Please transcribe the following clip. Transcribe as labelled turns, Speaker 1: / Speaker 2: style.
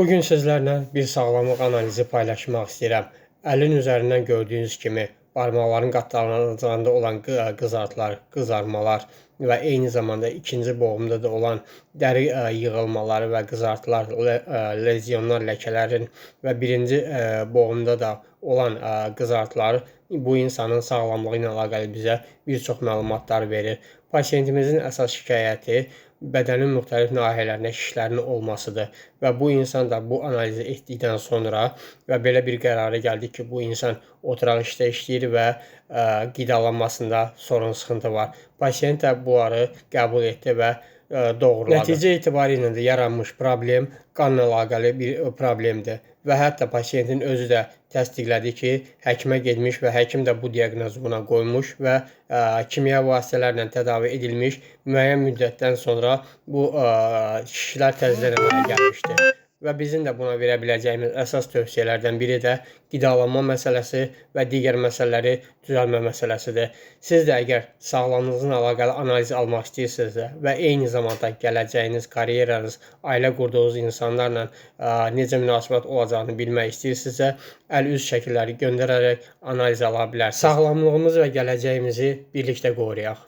Speaker 1: Bugün sizlərlə bir sağlamlıq analizi paylaşmaq istəyirəm. Əlin üzərindən gördüyünüz kimi barmaqların qatlanacağında olan qızartılar, qızarmalar və eyni zamanda ikinci boğumda da olan dəri yığılmaları və qızartılar, lezyonlar, ləkələrin və birinci boğumda da olan qızartılar bu insanın sağlamlığı ilə əlaqəli bizə bir çox məlumatlar verir. Pasiyentimizin əsas şikayəti bədənin müxtəlif nahiyələrində şişlərin olmasıdır və bu insan da bu analizi etdikdən sonra və belə bir qərara gəldi ki, bu insan oturaq işdə işləyir və qidalanmasında sorun, sıxıntı var. Pasiyent də bunları qəbul etdi və doğruladı. Nəticə etibarilə də yaranmış problem qanla əlaqəli bir problemdir və hətta pasiyentin özü də təsdiqlədi ki, həkimə getmiş və həkim də bu diaqnozu buna qoymuş və kimya vasitələrlə tədavi edilmiş, müəyyən müddətdən sonra bu şişlər təzədən əmələ gəlmişdir. Və bizim də buna verə biləcəyimiz əsas tövsiyələrdən biri də qidalanma məsələsi və digər məsələləri düzəltmə məsələsidir. Siz də əgər sağlamlığınızla əlaqəli analiz almaq istəyirsinizsə və eyni zamanda gələcəyiniz, karyeranız, ailə qurduğunuz insanlarla necə münasibət olacağını bilmək istəyirsinizsə, əl-üz şəkilləri göndərərək analiz ala bilərsiniz. Sağlamlığımız və gələcəyimizi birlikdə qoruyaq.